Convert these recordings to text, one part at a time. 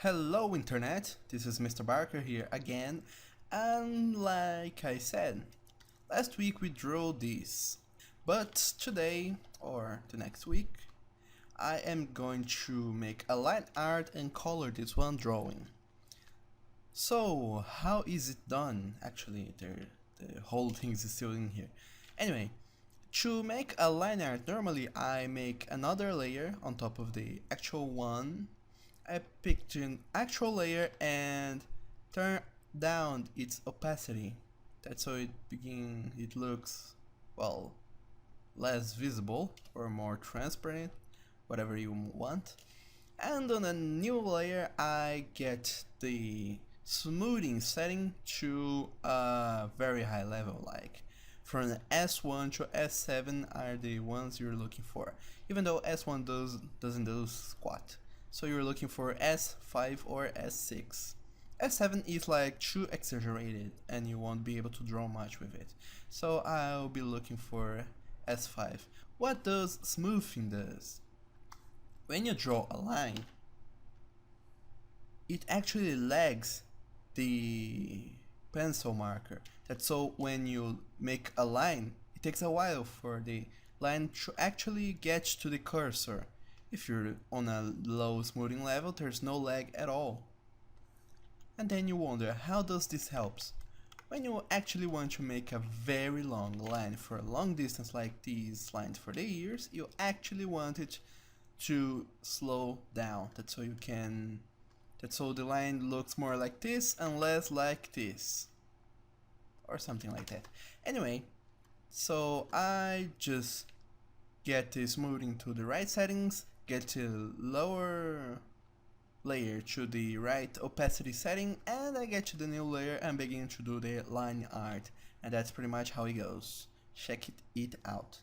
Hello Internet, this is Mr. Barker here again, and like I said, last week we drew this, but today, or the next week, I am going to make a line art and color this one drawing. So, how is it done? Actually, the whole thing is still in here. Anyway, to make a line art, normally I make another layer on top of the actual one. I picked an actual layer and turn down its opacity. That's so it looks, well, less visible or more transparent, whatever you want. And on a new layer I get the smoothing setting to a very high level, like from S1 to S7 are the ones you're looking for, even though S1 doesn't do squat. So you're looking for S5 or S6. S7 is like too exaggerated and you won't be able to draw much with it. So I'll be looking for S5. What does smoothing does? When you draw a line, it actually lags the pencil marker. That's so when you make a line, it takes a while for the line to actually get to the cursor. If you're on a low smoothing level, there's no lag at all. And then you wonder, how does this help? When you actually want to make a very long line for a long distance like these lines for the ears, you actually want it to slow down. That's so the line looks more like this and less like this. Or something like that. Anyway, so I just get the smoothing to the right settings, get the lower layer to the right opacity setting, and I get to the new layer and begin to do the line art. And that's pretty much how it goes. Check it out.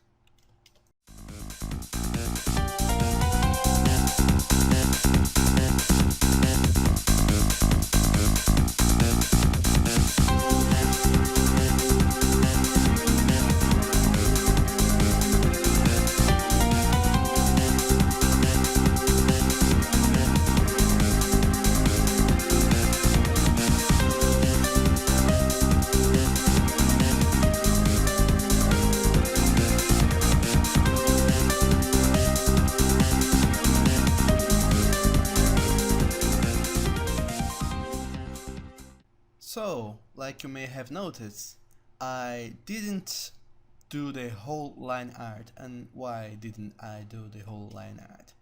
So, like you may have noticed, I didn't do the whole line art. And why didn't I do the whole line art?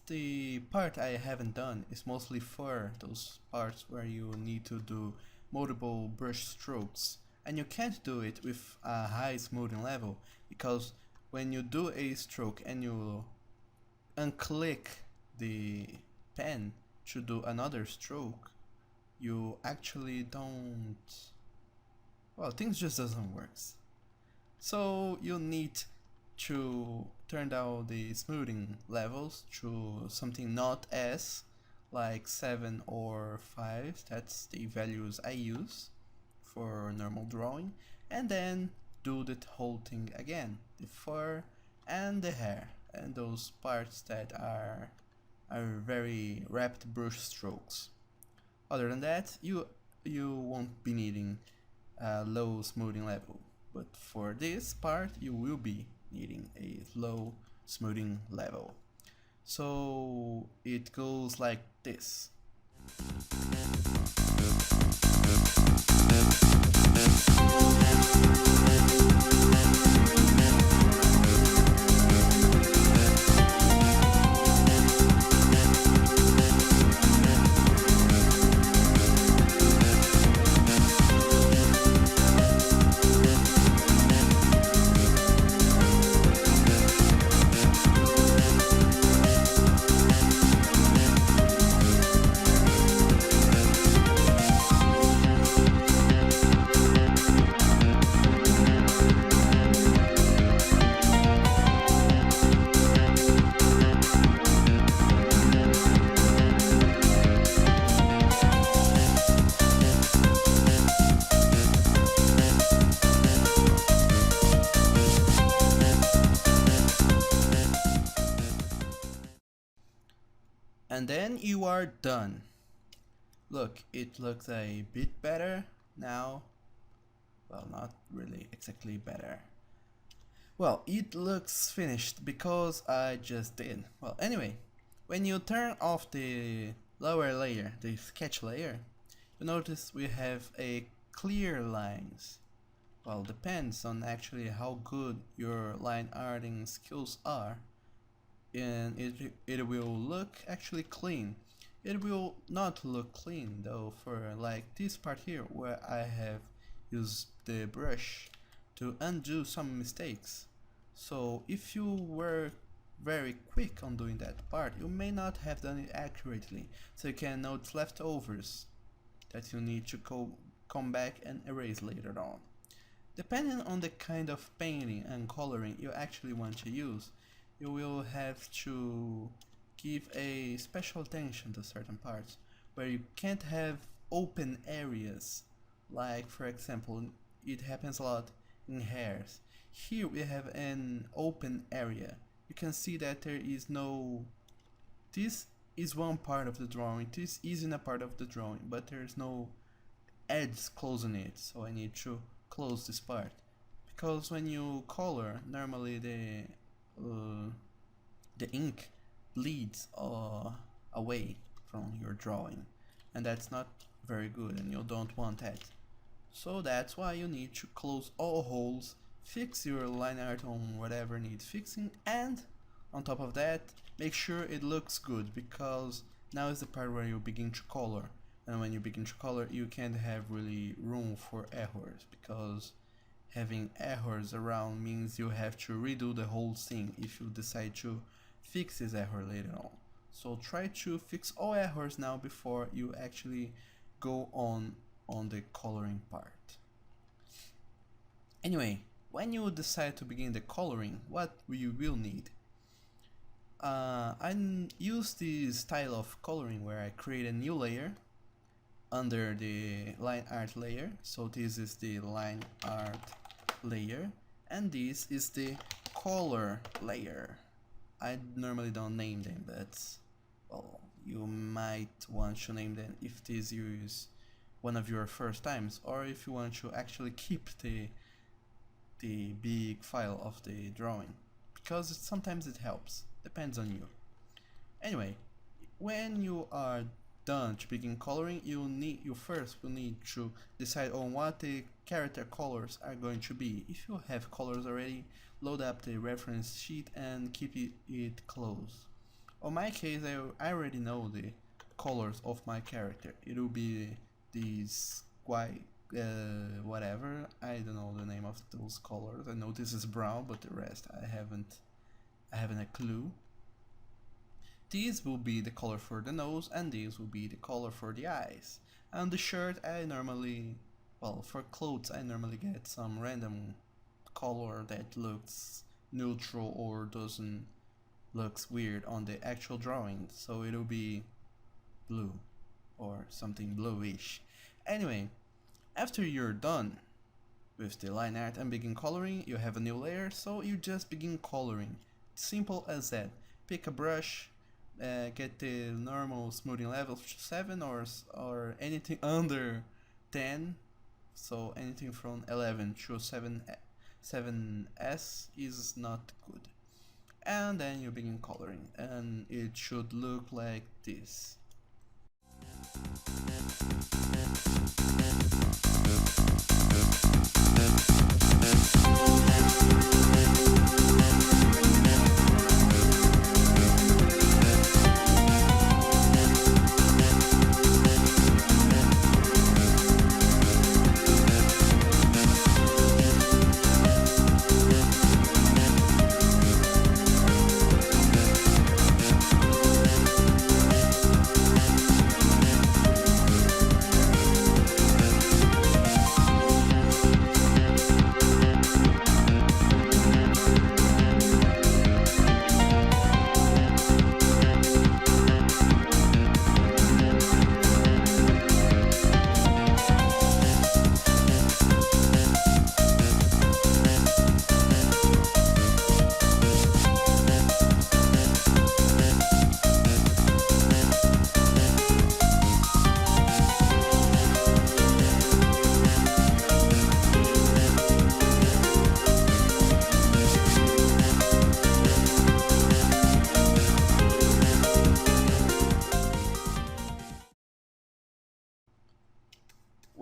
The part I haven't done is mostly for those parts where you need to do multiple brush strokes, and you can't do it with a high smoothing level, because when you do a stroke and you unclick the pen to do another stroke, you actually don't, well, things just doesn't work. So you need to turn down the smoothing levels to something not S, like 7 or 5. That's the values I use for normal drawing, and then do the whole thing again, the fur and the hair and those parts that are very rapid brush strokes. Other than that, you won't be needing a low smoothing level, but for this part you will be needing a low smoothing level. So it goes like this. And then you are done. Look, it looks a bit better now. Well, not really exactly better. Well, it looks finished because I just did. Well, anyway, when you turn off the lower layer, the sketch layer, you notice we have a clear lines. Well, depends on actually how good your line arting skills are, and it will look actually clean. It will not look clean though for like this part here where I have used the brush to undo some mistakes. So if you were very quick on doing that part, you may not have done it accurately, so you can note leftovers that you need to come back and erase later on. Depending on the kind of painting and coloring you actually want to use, you will have to give a special attention to certain parts where you can't have open areas. Like for example, it happens a lot in hairs. Here we have an open area. You can see that there is no... This is one part of the drawing, this isn't a part of the drawing, but there's no edges closing it, so I need to close this part. Because when you color, normally the ink bleeds away from your drawing, and that's not very good and you don't want that. So that's why you need to close all holes, fix your line art on whatever needs fixing, and on top of that make sure it looks good, because now is the part where you begin to color, and when you begin to color you can't have really room for errors, because having errors around means you have to redo the whole thing if you decide to fix this error later on. So try to fix all errors now before you actually go on the coloring part. Anyway, when you decide to begin the coloring, what you will need? I use this style of coloring where I create a new layer under the line art layer. So this is the line art layer and this is the color layer. I normally don't name them, but well, you might want to name them if this is one of your first times, or if you want to actually keep the big file of the drawing, because sometimes it helps, depends on you. Anyway, when you are done to begin coloring, you first will need to decide on what the character colors are going to be. If you have colors already, load up the reference sheet and keep it close. On my case, I already know the colors of my character. It will be these white whatever, I don't know the name of those colors. I know this is brown, but the rest I haven't a clue. These will be the color for the nose, and these will be the color for the eyes. And the shirt, I normally, well, for clothes I normally get some random color that looks neutral or doesn't looks weird on the actual drawing, so it'll be blue or something bluish. Anyway, after you're done with the line art and begin coloring, you have a new layer, so you just begin coloring. Simple as that. Pick a brush, get the normal smoothing level to 7 or anything under 10, so anything from 11 to 7s is not good. And then you begin coloring, and it should look like this.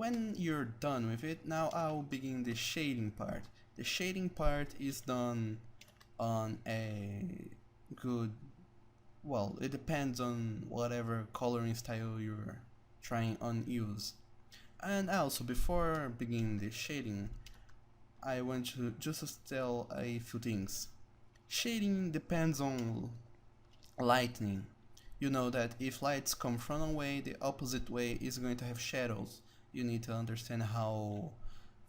when you're done with it, now I'll begin the shading part. The shading part is done on a good, well, it depends on whatever coloring style you're trying on use. And also, before beginning the shading, I want to just tell a few things. Shading depends on lighting. You know that if lights come from one way, the opposite way is going to have shadows. You need to understand how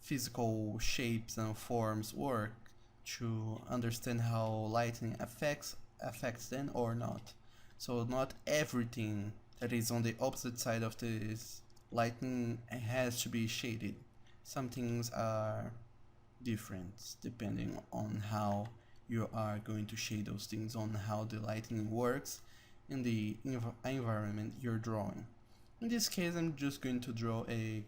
physical shapes and forms work to understand how lighting affects them or not. So not everything that is on the opposite side of this lighting has to be shaded. Some things are different depending on how you are going to shade those things, on how the lighting works in the environment you're drawing. In this case, I'm just going to draw a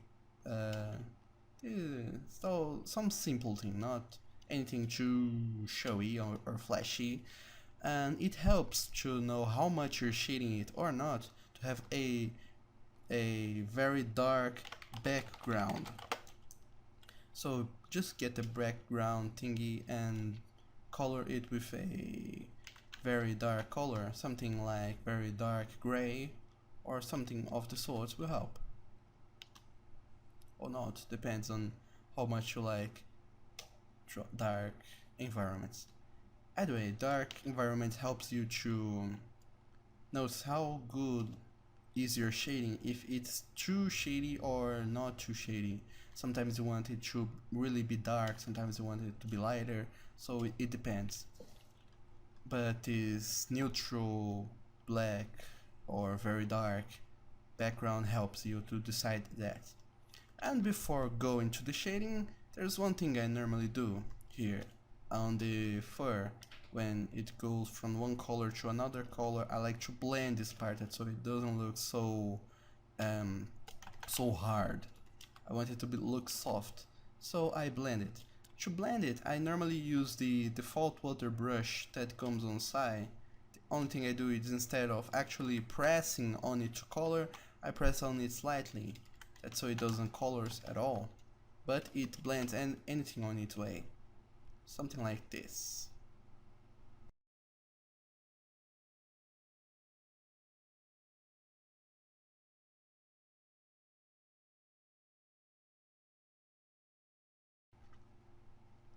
so some simple thing, not anything too showy or flashy, and it helps to know how much you're shading it or not to have a very dark background. So just get the background thingy and color it with a very dark color, something like very dark gray or something of the sorts will help. Or not, depends on how much you like dark environments. Anyway, dark environment helps you to notice how good is your shading, if it's too shady or not too shady. Sometimes you want it to really be dark, sometimes you want it to be lighter, so it depends. But this neutral black or very dark background helps you to decide that. And before going to the shading, there's one thing I normally do here on the fur. When it goes from one color to another color, I like to blend this part so it doesn't look so hard. I want it to look soft, so I blend it. To blend it, I normally use the default water brush that comes on side. The only thing I do is, instead of actually pressing on it to color, I press on it slightly. That's so it doesn't colors at all, but it blends anything on its way. Something like this.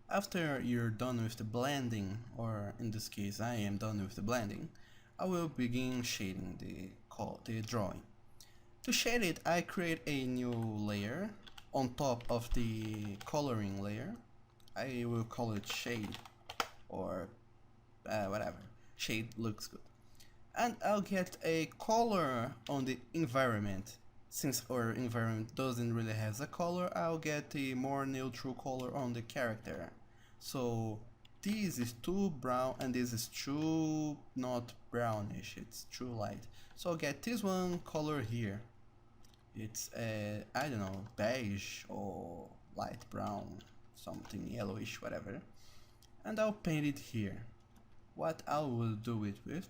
After you're done with the blending, or in this case I am done with the blending, I will begin shading the drawing. To shade it, I create a new layer on top of the coloring layer. I will call it shade, or whatever. Shade looks good. And I'll get a color on the environment. Since our environment doesn't really have a color, I'll get a more neutral color on the character. So this is too brown and this is too not brownish, it's too light. So I'll get this one color here. It's I don't know, beige or light brown, something yellowish, whatever. And I'll paint it here. What I will do it with,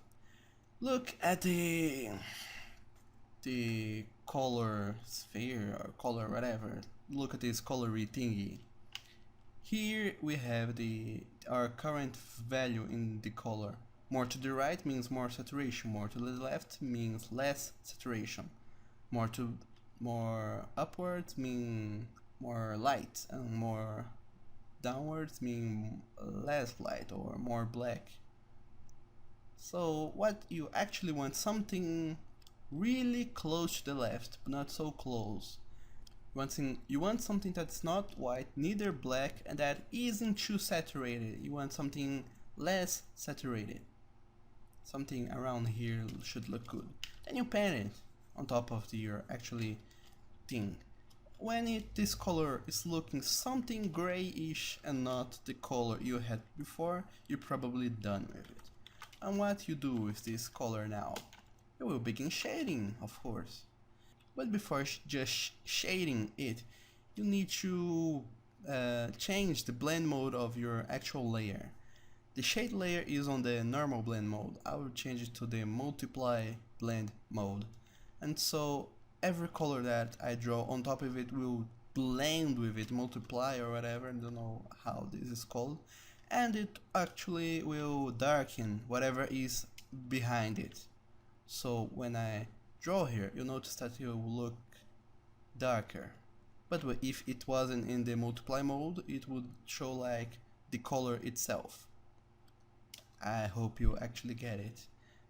look at the color sphere or color whatever. Look at this colory thingy. Here we have our current value in the color. More to the right means more saturation, more to the left means less saturation. More upwards mean more light, and more downwards mean less light or more black. So what you actually want, something really close to the left, but not so close. You want something that's not white, neither black, and that isn't too saturated. You want something less saturated. Something around here should look good. Then you paint it on top of your actually thing. When this color is looking something grayish and not the color you had before, you're probably done with it. And what you do with this color now? You will begin shading, of course. But before just shading it, you need to change the blend mode of your actual layer. The shade layer is on the normal blend mode. I will change it to the multiply blend mode. And so every color that I draw on top of it will blend with it, multiply or whatever, I don't know how this is called, and it actually will darken whatever is behind it. So when I draw here, you'll notice that it will look darker. But if it wasn't in the multiply mode, it would show like the color itself. I hope you actually get it.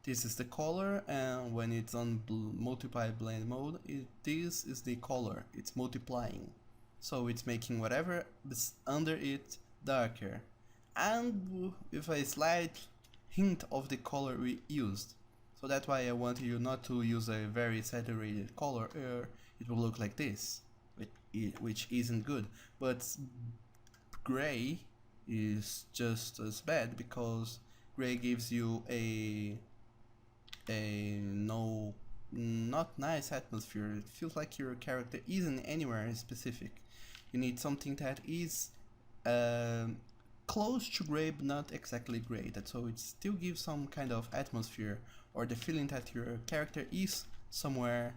This is the color, and when it's on multiply blend mode, this is the color. It's multiplying. So it's making whatever is under it darker, and with a slight hint of the color we used. So that's why I want you not to use a very saturated color, or it will look like this, which isn't good. But gray is just as bad, because gray gives you a not nice atmosphere. It feels like your character isn't anywhere specific. You need something that is close to gray but not exactly gray, so it still gives some kind of atmosphere or the feeling that your character is somewhere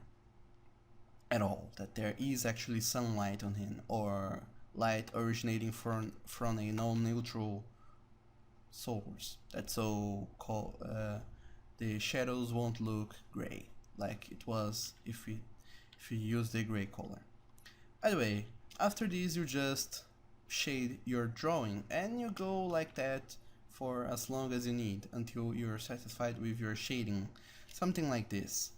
at all, that there is actually sunlight on him or light originating from a non-neutral source. That's so called the shadows won't look gray like it was if we use the gray color. Anyway, after this you just shade your drawing, and you go like that for as long as you need until you're satisfied with your shading, something like this.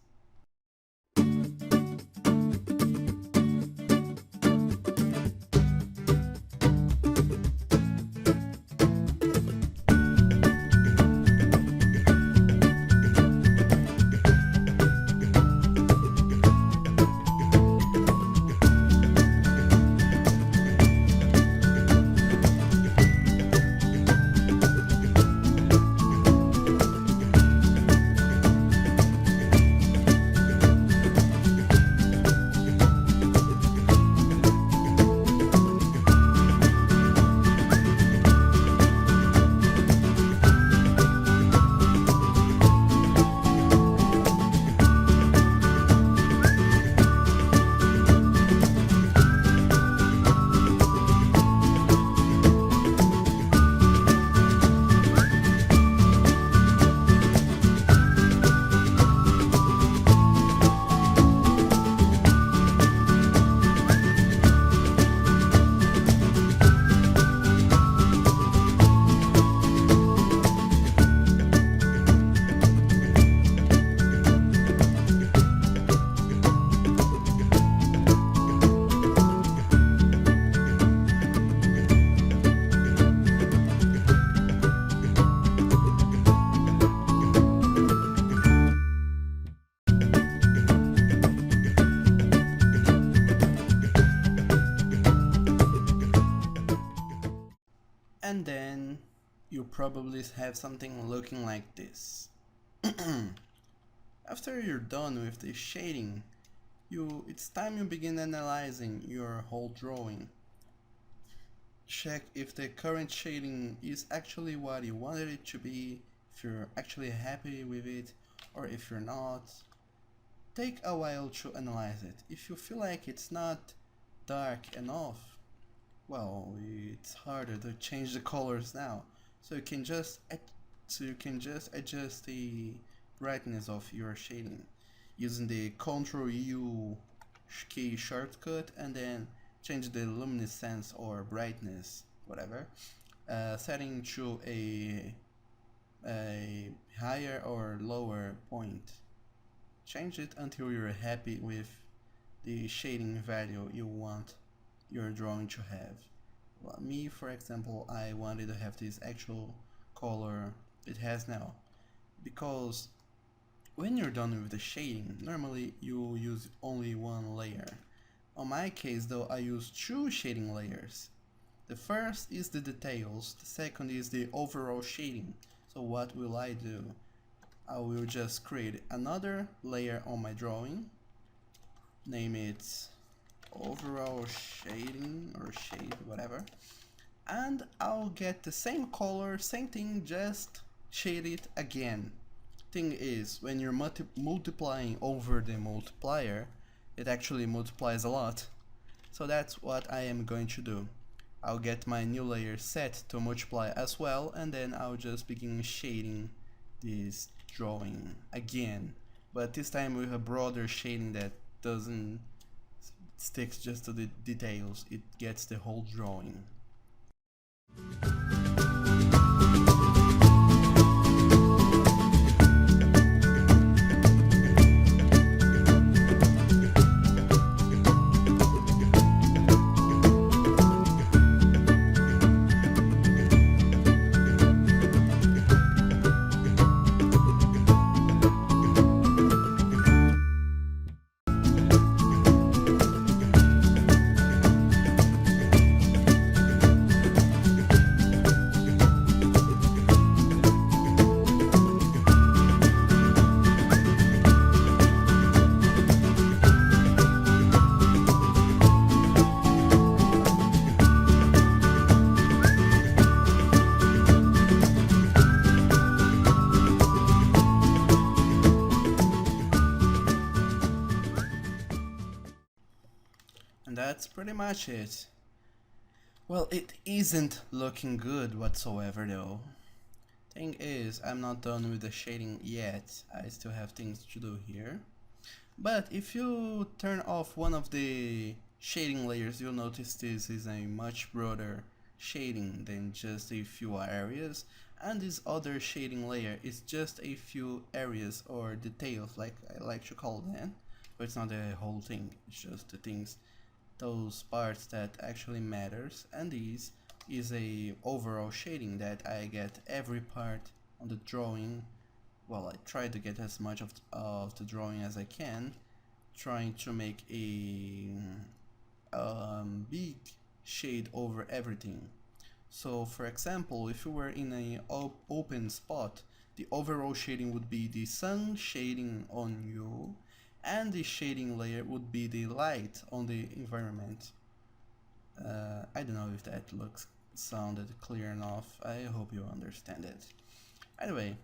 And then you probably have something looking like this. After you're done with the shading, it's time you begin analyzing your whole drawing. Check if the current shading is actually what you wanted it to be, if you're actually happy with it, or if you're not. Take a while to analyze it. If you feel like it's not dark enough, well, it's harder to change the colors now, so you can just adjust the brightness of your shading using the Ctrl U key shortcut, and then change the luminescence or brightness, whatever, setting to a higher or lower point. Change it until you're happy with the shading value you want your drawing to have. Well, me, for example, I wanted to have this actual color it has now, because when you're done with the shading, normally you use only one layer. On my case though, I use two shading layers. The first is the details, the second is the overall shading. So what will I do? I will just create another layer on my drawing, name it overall shading or shade, whatever, and I'll get the same color, same thing, just shade it again. Thing is, when you're multiplying over the multiplier, it actually multiplies a lot. So that's what I am going to do. I'll get my new layer set to multiply as well, and then I'll just begin shading this drawing again, but this time with a broader shading that doesn't stick just to the details, it gets the whole drawing. And that's pretty much it. Well, it isn't looking good whatsoever though. Thing is, I'm not done with the shading yet. I still have things to do here. But if you turn off one of the shading layers, you'll notice this is a much broader shading than just a few areas, and this other shading layer is just a few areas or details, like I like to call them, but it's not the whole thing, it's just the things, those parts that actually matters. And this is a overall shading that I get every part on the drawing. Well, I try to get as much of the drawing as I can, trying to make a big shade over everything. So for example, if you were in a open spot, the overall shading would be the sun shading on you, and the shading layer would be the light on the environment. I don't know if that sounded clear enough. I hope you understand it. Anyway,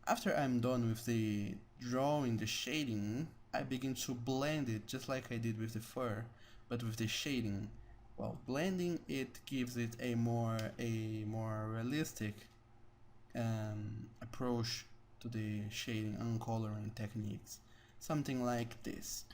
after I'm done with the drawing the shading, I begin to blend it just like I did with the fur, but with the shading. Well, blending it gives it a more realistic approach to the shading and coloring techniques. Something like this.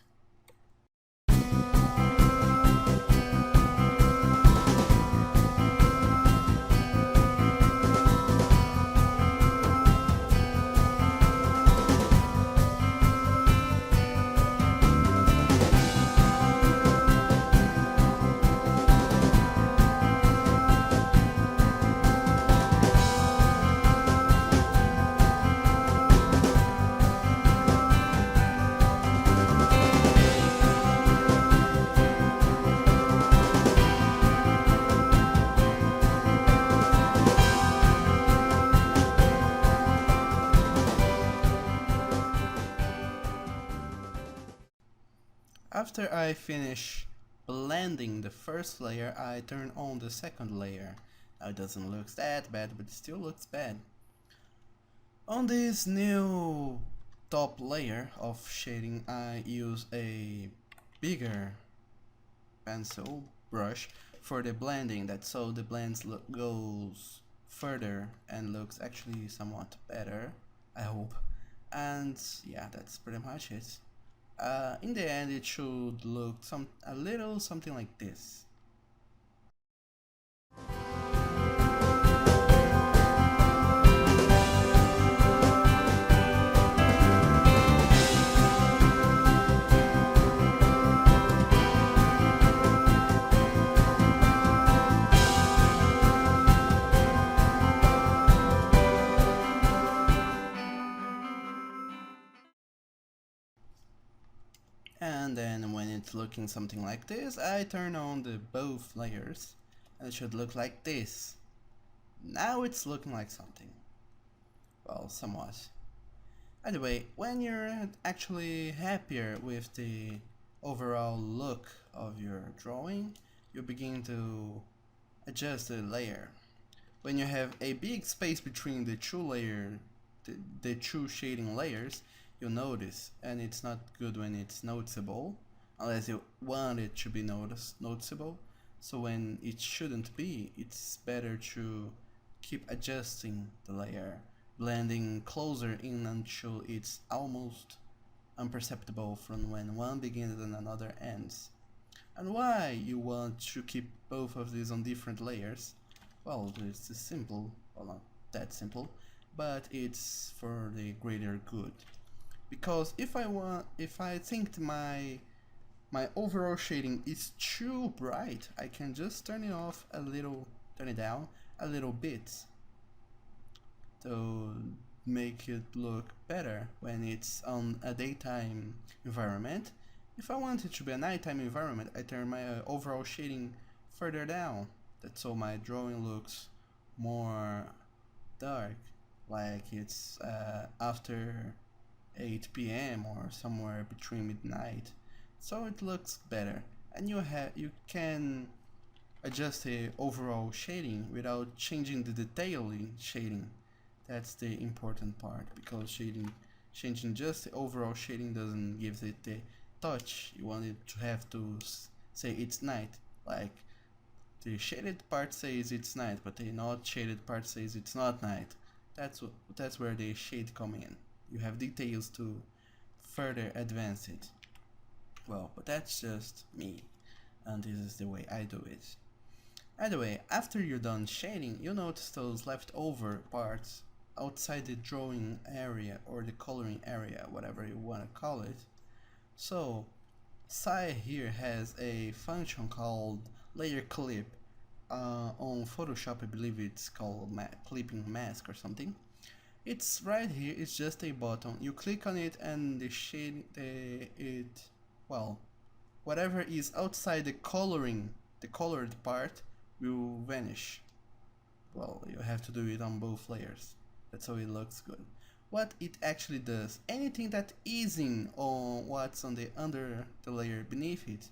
After I finish blending the first layer, I turn on the second layer. Now it doesn't look that bad, but it still looks bad. On this new top layer of shading, I use a bigger pencil brush for the blending, so the blends goes further and looks actually somewhat better, I hope. And yeah, that's pretty much it. In the end, it should look a little something like this. And then when it's looking something like this, I turn on the both layers and it should look like this. Now it's looking like something. Well, somewhat. Anyway, when you're actually happier with the overall look of your drawing, you begin to adjust the layer. When you have a big space between the two shading layers, you'll notice, and it's not good when it's noticeable, unless you want it to be noticeable. So when it shouldn't be, it's better to keep adjusting the layer, blending closer in until it's almost imperceptible from when one begins and another ends. And why you want to keep both of these on different layers? Well, it's simple, well, not that simple, but it's for the greater good. Because if I think my overall shading is too bright, I can just turn it off a little, turn it down a little bit to make it look better when it's on a daytime environment. If I want it to be a nighttime environment, I turn my overall shading further down. That's so my drawing looks more dark, like it's after 8 p.m. or somewhere between midnight. So it looks better, and you can adjust the overall shading without changing the detailing shading. That's the important part, because changing just the overall shading doesn't give it the touch you want it to have to say it's night. Like the shaded part says it's night, but the not shaded part says it's not night. That's where the shade come in. You have details to further advance it. Well, but that's just me, and this is the way I do it. Anyway, after you're done shading, you notice those leftover parts outside the drawing area or the coloring area, whatever you want to call it. So, Sai here has a function called layer clip. On Photoshop, I believe it's called clipping mask or something. It's right here. It's just a button. You click on it, and the shade, well, whatever is outside the colored part, will vanish. Well, you have to do it on both layers. That's how it looks good. What it actually does, anything that isn't on what's on the under the layer beneath it,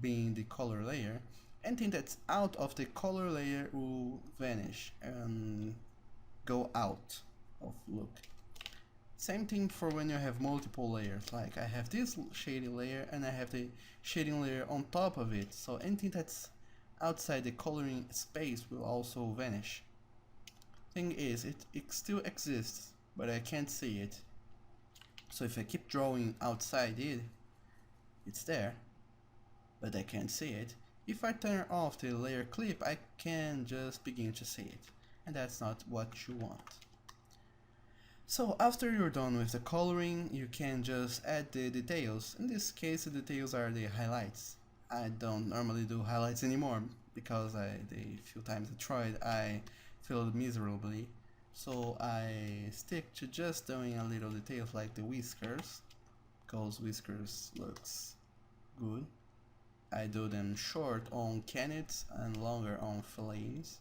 being the color layer, anything that's out of the color layer will vanish and go out of look. Same thing for when you have multiple layers, like I have this shading layer and I have the shading layer on top of it, so anything that's outside the coloring space will also vanish. Thing is, it still exists, but I can't see it. So if I keep drawing outside it, it's there, but I can't see it. If I turn off the layer clip, I can just begin to see it, and that's not what you want. So after you're done with the coloring, you can just add the details. In this case, the details are the highlights. I don't normally do highlights anymore because the few times I tried, I failed miserably. So I stick to just doing a little details like the whiskers, because whiskers looks good. I do them short on canets and longer on fillets,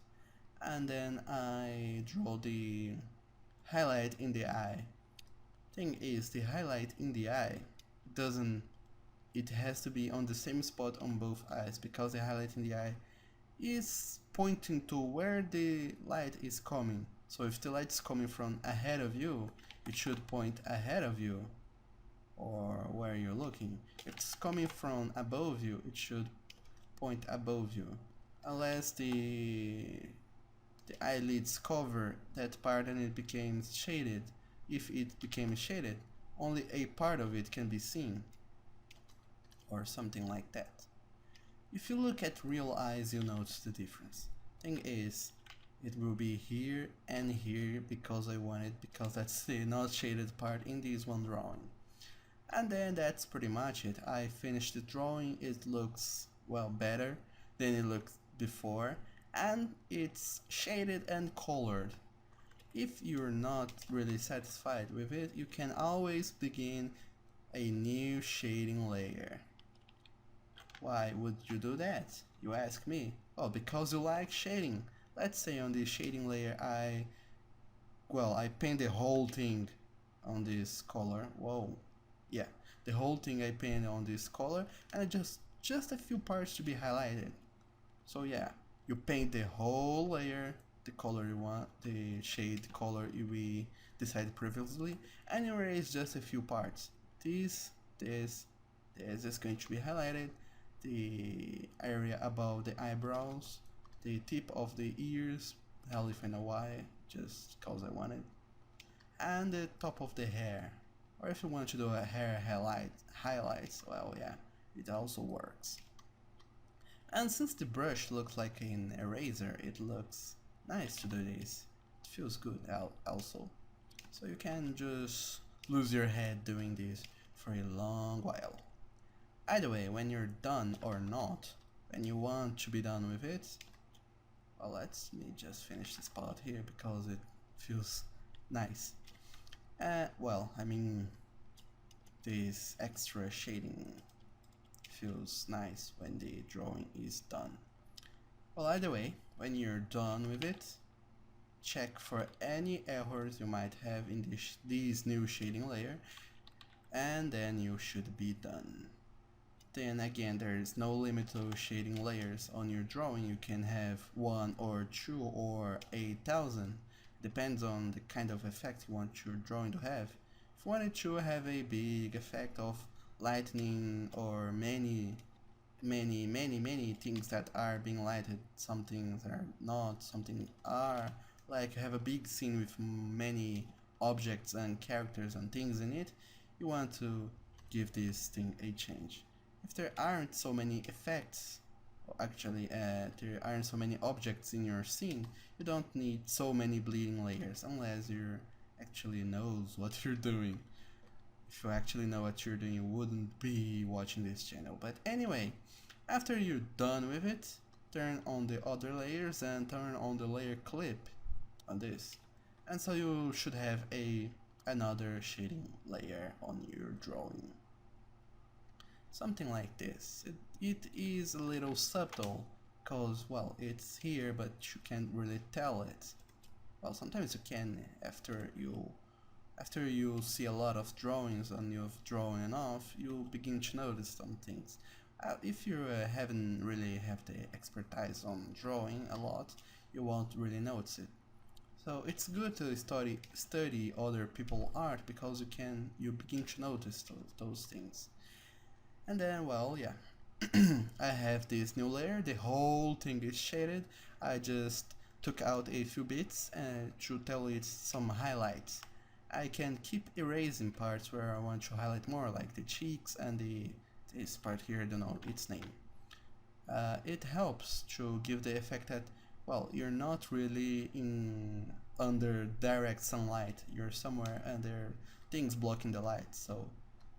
and then I draw the highlight in the eye. Thing is, the highlight in the eye doesn't, it has to be on the same spot on both eyes, because the highlight in the eye is pointing to where the light is coming. So if the light is coming from ahead of you, it should point ahead of you, or where you're looking. If it's coming from above you, it should point above you. Unless the eyelids cover that part and it became shaded. If it became shaded, only a part of it can be seen, or something like that. If you look at real eyes, you'll notice the difference. Thing is, it will be here and here because I want it, because that's the not shaded part in this one drawing. And then that's pretty much it. I finished the drawing. It looks, well, better than it looked before, and it's shaded and colored. If you're not really satisfied with it, you can always begin a new shading layer. Why would you do that, you ask me? Oh, because you like shading. Let's say on the shading layer I paint the whole thing on this color. Whoa, yeah, the whole thing I paint on this color, and just a few parts to be highlighted. So yeah, you paint the whole layer, the color you want, the shade color we decided previously, and you erase just a few parts. This, this is going to be highlighted, the area above the eyebrows, the tip of the ears, hell if I know why, just cause I wanted, and the top of the hair. Or if you want to do a hair highlights, well yeah, it also works. And since the brush looks like an eraser, it looks nice to do this. It feels good also. So you can just lose your head doing this for a long while. Either way, when you're done or not, when you want to be done with it, well, let me just finish this part here because it feels nice. Well, I mean, this extra shading feels nice when the drawing is done. Well, either way, when you're done with it, check for any errors you might have in this new shading layer, and then you should be done. Then again, there is no limit to shading layers on your drawing. You can have 1 or 2 or 8,000. Depends on the kind of effect you want your drawing to have. If you wanted to have a big effect of lightning or many things that are being lighted, some things are not, something are, like you have a big scene with many objects and characters and things in it, you want to give this thing a change. If there aren't so many effects, or actually there aren't so many objects in your scene, you don't need so many bleeding layers unless you actually knows what you're doing. If you actually know what you're doing, you wouldn't be watching this channel. But anyway, after you're done with it, turn on the other layers and turn on the layer clip on this. And so you should have another shading layer on your drawing. Something like this. It is a little subtle, cause well, it's here but you can't really tell it. Well, sometimes you can after you see a lot of drawings and you've drawn enough, you begin to notice some things. If you haven't really have the expertise on drawing a lot, you won't really notice it. So it's good to study other people's art because you begin to notice those things. And then, well, yeah, I have this new layer. The whole thing is shaded. I just took out a few bits to tell it some highlights. I can keep erasing parts where I want to highlight more, like the cheeks and this part here, I don't know its name. It helps to give the effect that, well, you're not really under direct sunlight. You're somewhere and there are things blocking the light. So,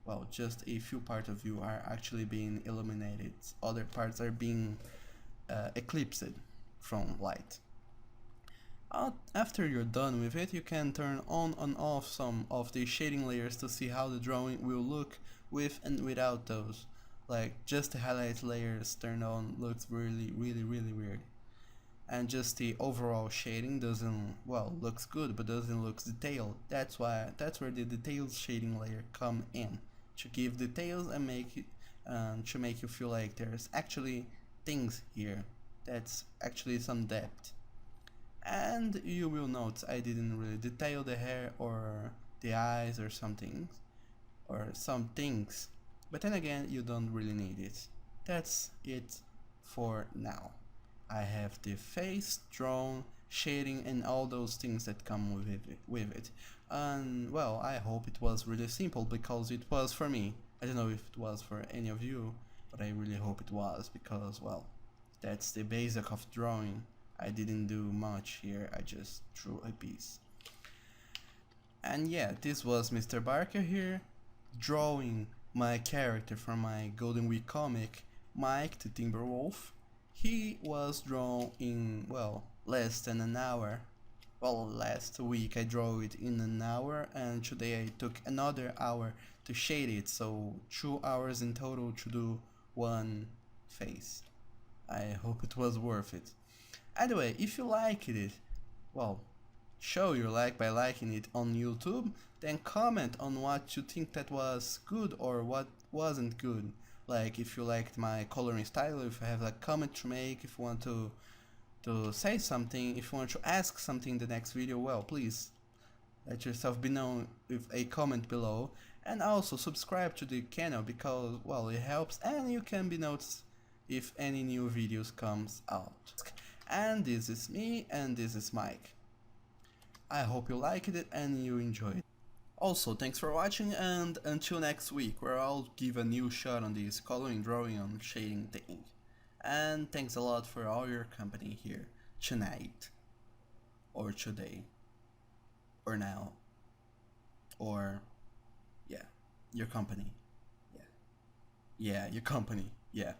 well, just a few parts of you are actually being illuminated. Other parts are being eclipsed from light. After you're done with it, you can turn on and off some of the shading layers to see how the drawing will look with and without those. Like, just the highlight layers turned on looks really weird. And just the overall shading doesn't, well, looks good but doesn't look detailed. That's where the details shading layer come in, to give details and to make you feel like there's actually things here. That's actually some depth. And you will notice I didn't really detail the hair or the eyes or some things. But then again, you don't really need it. That's it for now. I have the face drawn, shading and all those things that come with it. And well, I hope it was really simple because it was for me. I don't know if it was for any of you, but I really hope it was because, well, that's the basic of drawing. I didn't do much here, I just drew a piece. And yeah, this was Mr. Barker here, drawing my character from my Golden Week comic, Mike the Timberwolf. He was drawn in, well, less than an hour. Well, last week I drew it in an hour, and today I took another hour to shade it, so 2 hours in total to do one face. I hope it was worth it. Anyway, if you liked it, well, show your like by liking it on YouTube, then comment on what you think that was good or what wasn't good. Like if you liked my coloring style, if you have a comment to make, if you want to say something, if you want to ask something in the next video, well, please let yourself be known with a comment below. And also subscribe to the channel because, well, it helps and you can be noticed if any new videos comes out. And this is me and this is Mike. I hope you liked it and you enjoyed it. Also, thanks for watching and until next week where I'll give a new shot on this coloring, drawing and shading thing. And thanks a lot for all your company here tonight, or today, or now, or yeah, your company. Yeah, your company. Yeah.